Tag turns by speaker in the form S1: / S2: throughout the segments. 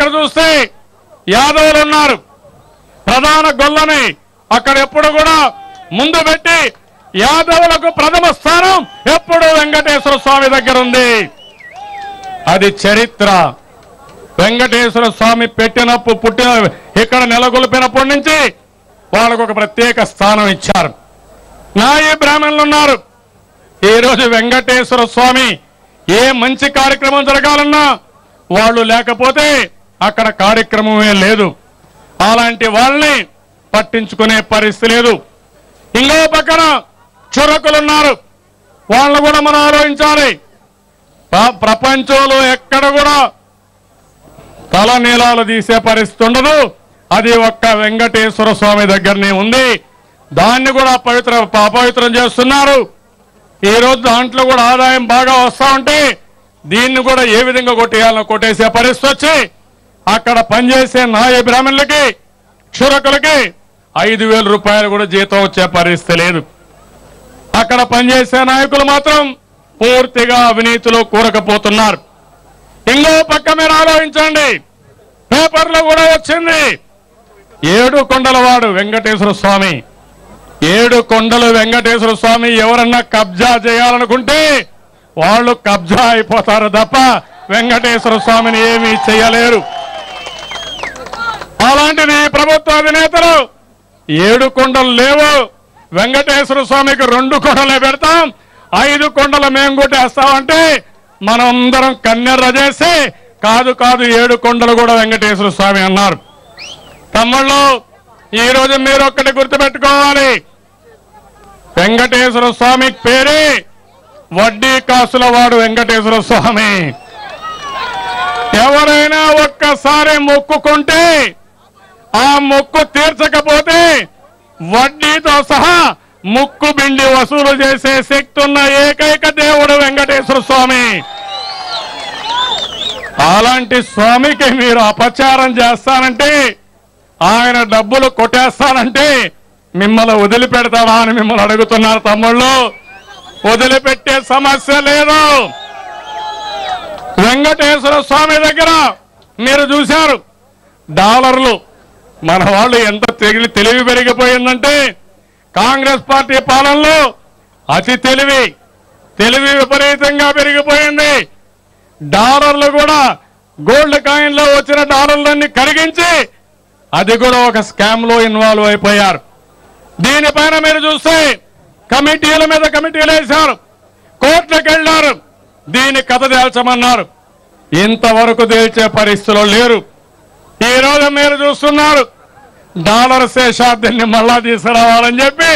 S1: అక్కడ చూస్తే యాదవులు ఉన్నారు. ప్రధాన గొల్లని అక్కడ ఎప్పుడు కూడా ముందు పెట్టి యాదవులకు ప్రథమ స్థానం ఎప్పుడు వెంకటేశ్వర స్వామి దగ్గర ఉంది. అది చరిత్ర. వెంకటేశ్వర స్వామి పుట్టిన ఇక్కడ నెలకొల్పినప్పటి నుంచి వాళ్ళకు ఒక ప్రత్యేక స్థానం ఇచ్చారు. నాయి బ్రాహ్మణులు ఉన్నారు. ఈరోజు వెంకటేశ్వర స్వామి ఏ మంచి కార్యక్రమం జరగాలన్నా వాళ్ళు లేకపోతే అక్కడ కార్యక్రమమే లేదు. అలాంటి వాళ్ళని పట్టించుకునే పరిస్థితి లేదు. ఇంకో పక్కన చురకులు ఉన్నారు. వాళ్ళను కూడా మనం ఆలోచించాలి. ప్రపంచంలో ఎక్కడ కూడా తల నీలాలు తీసే పరిస్థితి ఉండదు. అది ఒక్క వెంకటేశ్వర స్వామి దగ్గరనే ఉంది. దాన్ని కూడా అపవిత్రం చేస్తున్నారు. ఈరోజు దాంట్లో కూడా ఆదాయం బాగా వస్తా ఉంటే దీన్ని కూడా ఏ విధంగా కొట్టేయాలని కొట్టేసే పరిస్థితి వచ్చి అక్కడ పనిచేసే నాయ బ్రాహ్మణులకి క్షురకులకి 5,000 రూపాయలు కూడా జీతం వచ్చే పరిస్థితి లేదు. అక్కడ పనిచేసే నాయకులు మాత్రం పూర్తిగా అవినీతిలో కూరకపోతున్నారు. ఇంకో పక్క మీరు ఆలోచించండి. పేపర్లో కూడా వచ్చింది. 7 కొండలవాడు వెంకటేశ్వర స్వామి. 7 కొండలు వెంకటేశ్వర స్వామి ఎవరన్నా కబ్జా చేయాలనుకుంటే వాళ్ళు కబ్జా అయిపోతారు తప్ప వెంకటేశ్వర స్వామిని ఏమీ చేయలేరు. అలాంటిది ప్రభుత్వ అధినేతలు 7 కొండలు లేవు, వెంకటేశ్వర స్వామికి 2 కొండలే పెడతాం, 5 కొండలు మేము కొట్టేస్తామంటే మనం అందరం కన్నెర్ర చేసి కాదు 7 కొండలు కూడా వెంకటేశ్వర స్వామి అన్నారు. తమ్ముళ్ళు, ఈరోజు మీరు ఒక్కటి గుర్తుపెట్టుకోవాలి. వెంకటేశ్వర స్వామి పేరే వడ్డీ కాసుల వాడు వెంకటేశ్వర స్వామి. ఎవరైనా ఒక్కసారి మొక్కుకుంటే ఆ మొక్కు తీర్చకపోతే వడ్డీతో సహా ముక్కు బిండి వసూలు చేసే శక్తి ఉన్న ఏకైక దేవుడు వెంకటేశ్వర స్వామి. అలాంటి స్వామికి మీరు అపచారం చేస్తానంటే, ఆయన డబ్బులు కొట్టేస్తానంటే మిమ్మల్ని వదిలిపెడతాడా అని మిమ్మల్ని అడుగుతున్నారు. తమ్ముళ్ళు, వదిలిపెట్టే సమస్య లేదు. వెంకటేశ్వర స్వామి దగ్గర మీరు చూశారు డాలర్లు. మన వాళ్ళు ఎంత తెలివి పెరిగిపోయిందంటే కాంగ్రెస్ పార్టీ పాలనలో అతి తెలివి విపరీతంగా పెరిగిపోయింది. డాలర్లు కూడా గోల్డ్ కాయిన్ లో వచ్చిన డాలర్లన్నీ కరిగించి అది కూడా ఒక స్కామ్ లో ఇన్వాల్వ్ అయిపోయారు. దీనిపైన మీరు చూస్తే కమిటీల మీద కమిటీలు వేశారు, కోర్టులకు వెళ్లారు, దీని కథ తేల్చమన్నారు. ఇంతవరకు తేల్చే పరిస్థితిలో లేరు. ఈ రోజు మీరు చూస్తున్నారు డాలర్ శేషాద్రిని మళ్ళా తీసుకురావాలని చెప్పి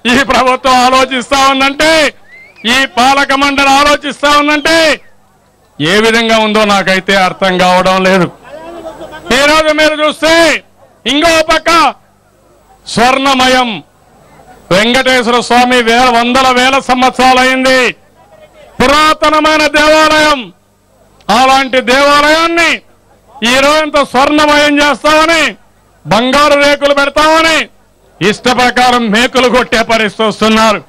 S1: ఈ ప్రభుత్వం ఆలోచిస్తా ఉందంటే, ఈ పాలక మండలి ఆలోచిస్తా ఉందంటే ఏ విధంగా ఉందో నాకైతే అర్థం కావడం లేదు. ఈ రోజు మీరు చూస్తే ఇంకో పక్క స్వర్ణమయం వెంకటేశ్వర స్వామి వందల వేల సంవత్సరాలైంది. పురాతనమైన దేవాలయం. అలాంటి దేవాలయాన్ని ఈ రోజంతా స్వర్ణమయం చేస్తామని, బంగారు రేకులు పెడతామని ఇష్ట ప్రకారం మేకులు కొట్టే పరిస్థితి వస్తున్నారు.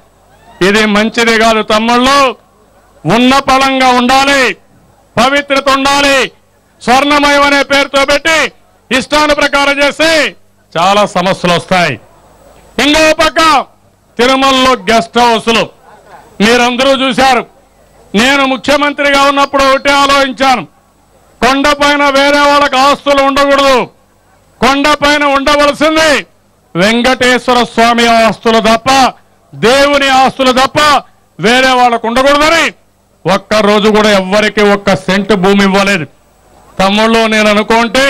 S1: ఇది మంచిది కాదు తమ్ముళ్ళు. ఉన్న పలంగా ఉండాలి, పవిత్రత ఉండాలి. స్వర్ణమయం అనే పేరుతో పెట్టి ఇష్టాను ప్రకారం చేస్తే చాలా సమస్యలు వస్తాయి. ఇంకో పక్క తిరుమలలో గెస్ట్ హౌస్లు మీరందరూ చూశారు. నేను ముఖ్యమంత్రిగా ఉన్నప్పుడు ఒకటే ఆలోచించాను, కొండపైన వేరే వాళ్ళకి ఆస్తులు ఉండకూడదు. కొండపైన ఉండవలసింది వెంకటేశ్వర స్వామి ఆస్తులు తప్ప, దేవుని ఆస్తులు తప్ప వేరే వాళ్ళకు ఉండకూడదని ఒక్కరోజు కూడా ఎవ్వరికి 1 సెంటు భూమి ఇవ్వలేదు. తమ్ముళ్ళు, నేను అనుకుంటే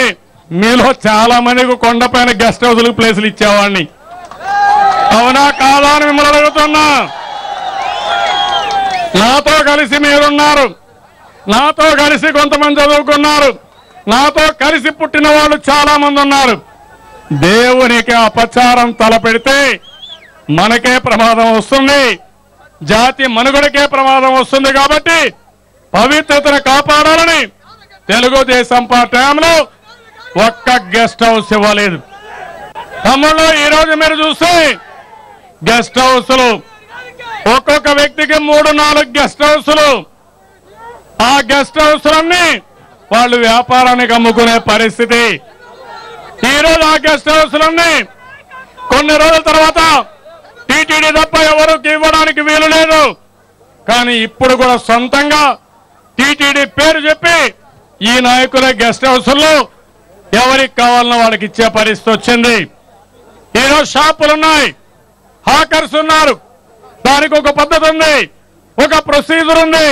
S1: మీలో చాలా మందికి కొండపైన గెస్ట్ హౌస్లకు ప్లేసులు ఇచ్చేవాడిని. అవునా కాదా అని మిమ్మల్ని అడుగుతున్నా. నాతో కలిసి మీరున్నారు, నాతో కలిసి కొంతమంది చదువుకున్నారు, నాతో కలిసి పుట్టిన వాళ్ళు చాలా మంది ఉన్నారు. దేవునికి అపచారం తలపెడితే మనకే ప్రమాదం వస్తుంది, జాతి మనుగడకే ప్రమాదం వస్తుంది. కాబట్టి పవిత్రతను కాపాడాలని తెలుగుదేశం పార్టీలో 1 గెస్ట్ హౌస్ ఇవ్వలేదు. తమ్ముళ్ళు, ఈరోజు మీరు చూస్తే గెస్ట్ హౌస్లు ఒక్కొక్క వ్యక్తికి 3-4 గెస్ట్ హౌస్లు. ఆ గెస్ట్ హౌస్లన్నీ వాళ్ళు వ్యాపారానికి అమ్ముకునే పరిస్థితి. ఈరోజు ఆ గెస్ట్ హౌస్లన్నీ కొన్ని రోజుల తర్వాత టీటీడీ తప్ప ఎవరికి ఇవ్వడానికి వీలు లేదు. కానీ ఇప్పుడు కూడా సొంతంగా టీటీడీ పేరు చెప్పి ఈ నాయకులే గెస్ట్ హౌస్లో ఎవరికి కావాలన్నా వాళ్ళకి ఇచ్చే పరిస్థితి వచ్చింది. ఈరోజు షాపులున్నాయి, హాకర్స్ ఉన్నారు, దానికి ఒక పద్ధతి ఉంది, ఒక ప్రొసీజర్ ఉంది.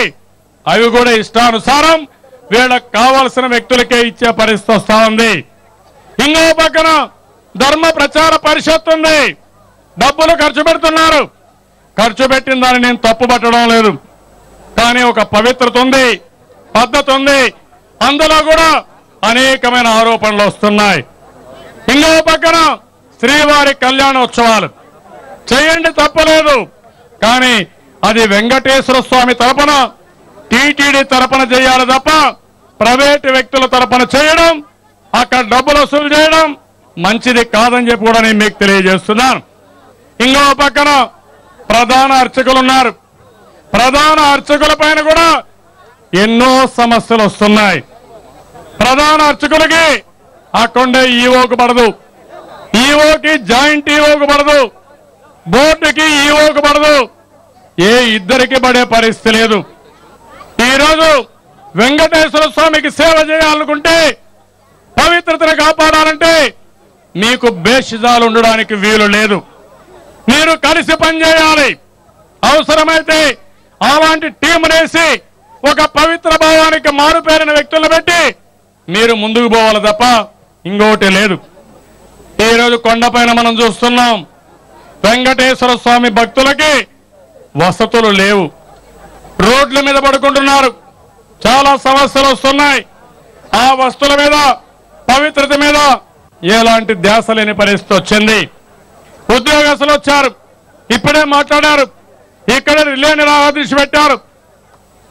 S1: అవి కూడా ఇష్టానుసారం వీళ్ళకి కావాల్సిన వ్యక్తులకే ఇచ్చే పరిస్థితి వస్తా ఉంది. ఇంకో పక్కన ధర్మ ప్రచార పరిషత్ ఉంది, డబ్బులు ఖర్చు పెడుతున్నారు. ఖర్చు పెట్టిన దాన్ని నేను తప్పు పట్టడం లేదు, కానీ ఒక పవిత్రత ఉంది, పద్ధతి ఉంది. అందులో కూడా అనేకమైన ఆరోపణలు వస్తున్నాయి. ఇంకో పక్కన శ్రీవారి కళ్యాణోత్సవాలు చేయండి, తప్పలేదు. కానీ అది వెంకటేశ్వర స్వామి తరపున టీటీడీ తరపున చేయాలి తప్ప ప్రైవేటు వ్యక్తుల తరపున చేయడం, అక్కడ డబ్బులు వసూలు చేయడం మంచిది కాదని చెప్పి కూడా నేను మీకు తెలియజేస్తున్నాను. ఇంకో పక్కన ప్రధాన అర్చకులు ఉన్నారు. ప్రధాన అర్చకుల పైన కూడా ఎన్నో సమస్యలు వస్తున్నాయి. ప్రధాన అర్చకులకి అక్కడే ఈవోకు పడదు, ఈవోకి జాయింట్ ఈవోకు పడదు, బోర్డుకి ఈవోకు పడదు, ఏ ఇద్దరికి పడే పరిస్థితి లేదు. ఈరోజు వెంకటేశ్వర స్వామికి సేవ చేయాలనుకుంటే, పవిత్రతను కాపాడాలంటే మీకు బేషిజాలు ఉండడానికి వీలు లేదు. మీరు కలిసి పనిచేయాలి. అవసరమైతే అలాంటి టీమునేసి ఒక పవిత్ర భావానికి మారుపేరిన వ్యక్తులను పెట్టి మీరు ముందుకు పోవాలి తప్ప ఇంకోటి లేదు. ఈరోజు కొండపైన మనం చూస్తున్నాం, వెంకటేశ్వర స్వామి భక్తులకి వసతులు లేవు, రోడ్ల మీద పడుకుంటున్నారు, చాలా సమస్యలు వస్తున్నాయి. ఆ వస్తువుల మీద, పవిత్రత మీద ఎలాంటి ధ్యాస లేని పరిస్థితి వచ్చింది. ఉద్యోగస్తులు వచ్చారు, ఇప్పుడే మాట్లాడారు, ఇక్కడ రిలే నిరాహార పెట్టారు.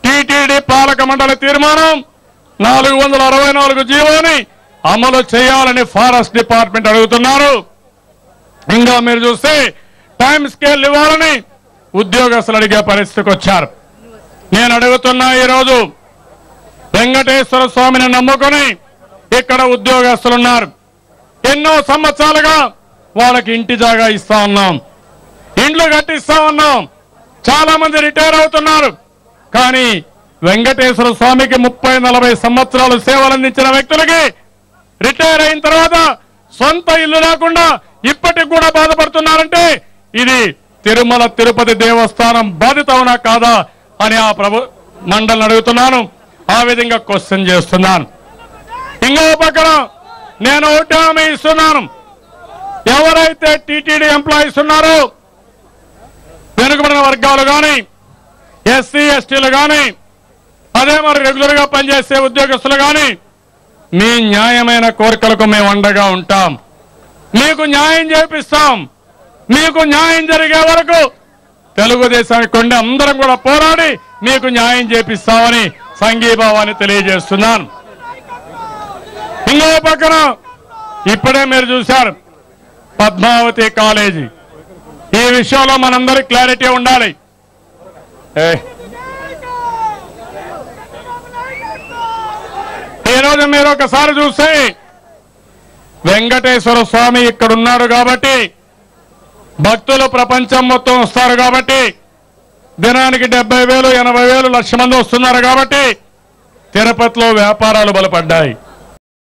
S1: టీటీడీ పాలక మండలి తీర్మానం 464 జీవోని అమలు చేయాలని ఫారెస్ట్ డిపార్ట్మెంట్ అడుగుతున్నారు. ఇంకా మీరు చూస్తే టైం స్కేల్ ఇవ్వాలని ఉద్యోగస్తులు అడిగే పరిస్థితికి వచ్చారు. నేను అడుగుతున్నా, ఈరోజు వెంకటేశ్వర స్వామిని నమ్ముకొని ఇక్కడ ఉద్యోగస్తులున్నారు. ఎన్నో సంవత్సరాలుగా వాళ్ళకి ఇంటి జాగా ఇస్తా ఉన్నాం, ఇండ్లు కట్టిస్తా ఉన్నాం. చాలా మంది రిటైర్ అవుతున్నారు. కానీ వెంకటేశ్వర స్వామికి 30-40 సంవత్సరాలు సేవలు అందించిన వ్యక్తులకి రిటైర్ అయిన తర్వాత సొంత ఇల్లు లేకుండా ఇప్పటికి కూడా బాధపడుతున్నారంటే ఇది తిరుమల తిరుపతి దేవస్థానం బాధ్యత అవునా కాదా అని ఆ మండలిని అడుగుతున్నాను. ఆ విధంగా క్వశ్చన్ చేస్తున్నాను. ఇంకో పక్కన నేను ఒకటి హామీ ఇస్తున్నాను, ఎవరైతే టీటీడీ ఎంప్లాయీస్ ఉన్నారో, వెనుకబడిన వర్గాలు కానీ, ఎస్సీ ఎస్టీలు కానీ, అదే మరి రెగ్యులర్ గా పనిచేసే ఉద్యోగస్తులు కానీ, మీ న్యాయమైన కోరికలకు మేము అండగా ఉంటాం, మీకు న్యాయం చేపిస్తాం. మీకు న్యాయం జరిగే వరకు తెలుగుదేశానికి కొండ అందరం కూడా పోరాడి మీకు న్యాయం చేపిస్తామని సంఘీభావాన్ని తెలియజేస్తున్నాను. ఇంకో పక్కన ఇప్పుడే మీరు చూశారు పద్మావతి కాలేజీ, ఈ విషయంలో మనందరికీ క్లారిటీ ఉండాలి. ఈరోజు మీరు ఒకసారి చూస్తే వెంకటేశ్వర స్వామి ఇక్కడ ఉన్నాడు కాబట్టి, భక్తులు ప్రపంచం మొత్తం వస్తారు కాబట్టి, దినానికి 70,000, 80,000, 1,00,000 మంది వస్తున్నారు కాబట్టి తిరుపతిలో వ్యాపారాలు బలపడ్డాయి.